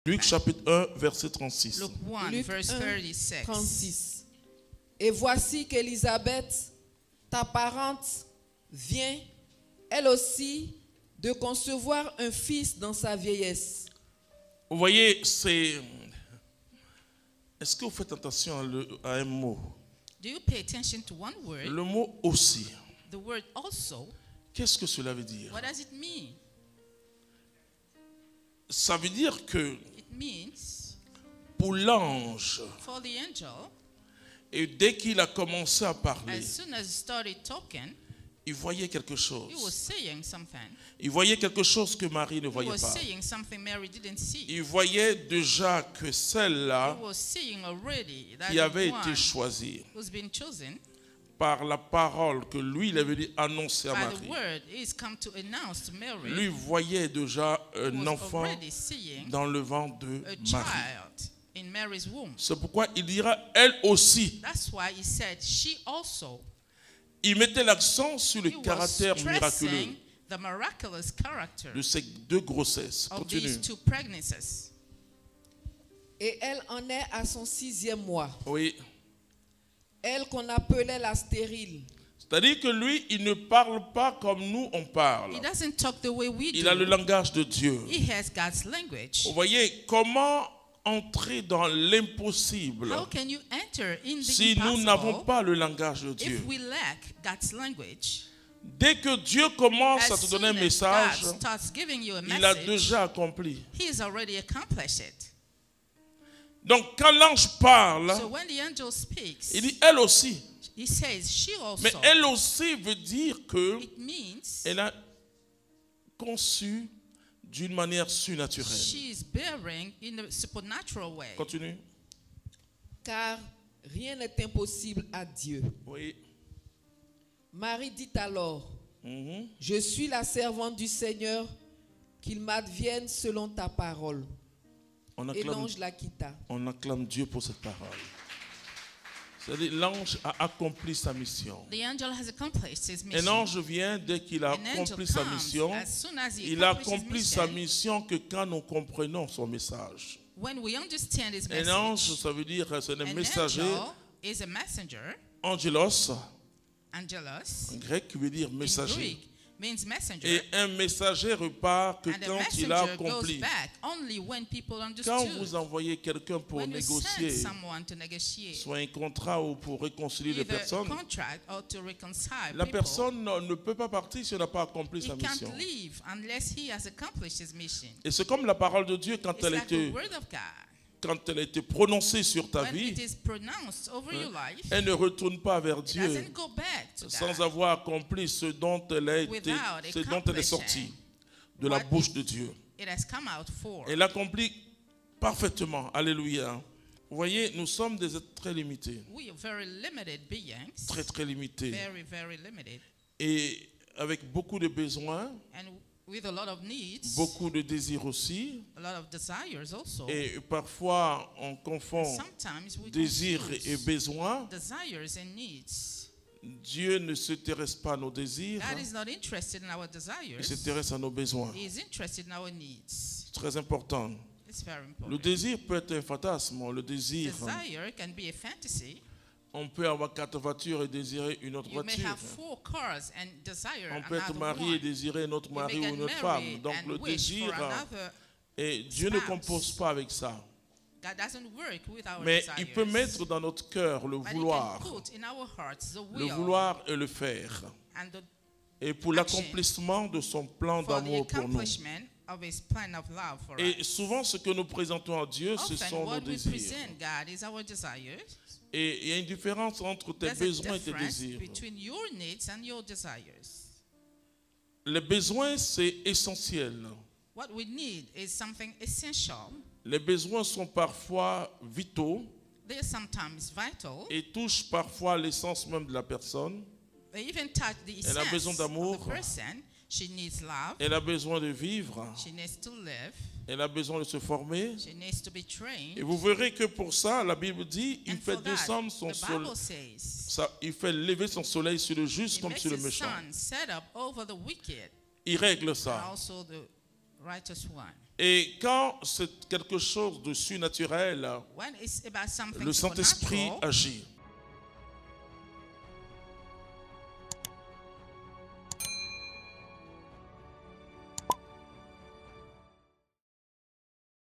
Luc chapitre 1, verset 36. Luke 1, Luc verse 1, 36. 36. Et voici qu'Élisabeth, ta parente, vient, elle aussi, de concevoir un fils dans sa vieillesse. Vous voyez, c'est... Est-ce que vous faites attention à un mot? Do you pay attention to one word? Le mot aussi. The word also. Qu'est-ce que cela veut dire? What does it mean? Ça veut dire que It means pour l'ange, for the angel, et dès qu'il a commencé à parler, as soon as he started talking, il voyait quelque chose. he was saying something. Il voyait quelque chose que Marie ne He voyait was pas. saying something Mary didn't see. Il voyait déjà que celle-là He was seeing already that qui the avait été one choisie who's been chosen par la parole que lui, il avait dit annoncer à by the Marie. word is come to announce to Mary. Lui voyait déjà un was enfant already seeing dans le ventre de a Marie. child in Mary's womb. C'est pourquoi il dira elle aussi. That's why he said she also. Il mettait l'accent sur le He was caractère miraculeux stressing the miraculous character de ces deux grossesses. of Continue. these two pregnancies. Et elle en est à son 6e mois. Oui. Elle qu'on appelait la stérile. C'est-à-dire que lui, il ne parle pas comme nous, on parle. He doesn't talk the way we Il a le do. langage de Dieu. He has God's language. Vous voyez, comment entrer dans l'impossible How can you enter in the si nous n'avons impossible pas le langage de if Dieu? we lack God's language? Dès que Dieu commence à As te soon donner un as message, God starts giving you a il a message, déjà accompli. He has already accomplished it. Donc quand l'ange parle, So when the angel speaks, il dit elle aussi. he says she Mais also. elle aussi veut dire que It means elle a conçu d'une manière surnaturelle. she is bearing in a supernatural way. Continue. Car rien n'est impossible à Dieu. Oui. Marie dit alors, Mhm. je suis la servante du Seigneur, qu'il m'advienne selon ta parole. On Et acclame, l'ange la quitta. on acclame Dieu pour cette parole. C'est-à-dire l'ange a accompli sa mission. The angel has accomplished his Un mission. ange vient dès qu'il a An angel accompli sa comes mission. as soon as he Il a accomplishes accompli his sa mission. mission que quand nous comprenons son message. When we understand his Un ange, message, ça veut dire c'est un an messager. angel is a messenger. Angelos, Angelos en grec, qui veut dire in messager. Greek means messenger. Et un messager repart que And a quand il a messenger goes accompli. back only when people Quand understood. vous envoyez quelqu'un pour When you send négocier, someone to negotiate, soit un contrat ou pour réconcilier les either a personnes, contract or to reconcile la people, personne ne peut pas partir si elle n'a pas accompli he sa mission. can't leave unless he has accomplished his mission. Et c'est comme la parole de Dieu quand It's elle, like the était, word of God. quand elle a été prononcée sur ta When vie, it is pronounced over your life, elle ne retourne pas vers it Dieu doesn't go back to sans God avoir accompli ce dont elle a été, without ce dont elle est sortie de la what bouche de Dieu. it has come out for. Elle accomplit parfaitement. Alléluia. Vous voyez, nous sommes des êtres très limités. We are very limited beings, Très, très limités. very, very limited, Et avec beaucoup de besoins, and with a lot of needs, beaucoup de désirs aussi. a lot of desires also. Et parfois, on confond Sometimes we désir confuse et besoin. desires and needs. Dieu ne s'intéresse pas à nos désirs, God is not interested in our il desires. s'intéresse à nos besoins. He is interested in our needs. C'est très important. It's very important. Le désir peut être un fantasme. Le désir, Desire can be a fantasy. on peut avoir 4 voitures et désirer une autre You may voiture. have 4 cars and desire On peut être another marié et one. désirer un autre You mari may ou get une autre femme. married Donc and le wish désir, for another. et Dieu ne spouse. compose pas avec ça. God doesn't work with our Mais desires. il peut mettre dans notre cœur le But he vouloir. can put in our hearts the Le will vouloir et le faire. and the, Et pour l'accomplissement de son plan for the d'amour pour nous. accomplishment of his plan of love for Et us. souvent, ce que nous présentons à Dieu, ce Often sont nos what we désirs. present God is our desires. Et il y a une différence entre tes There's a besoins et tes difference désirs. between your needs and your desires. Les besoins, c'est essentiel. What we need is something essential. Les besoins sont parfois vitaux They are sometimes vital. et touchent parfois l'essence même de la personne. They even touch the Elle a essence besoin of d'amour. the person. She needs love. Elle a besoin de vivre. She needs to live. Elle a besoin de se former. She needs to be trained. Et vous verrez que pour ça, la Bible dit, il And fait for that, descendre son the soleil. Bible says, Il fait lever son soleil sur le juste He comme makes sur le his méchant. sun set up over the wicked Il règle and ça. also the righteous one. Et quand c'est quelque chose de surnaturel, When it's about something le Saint-Esprit supernatural, agit.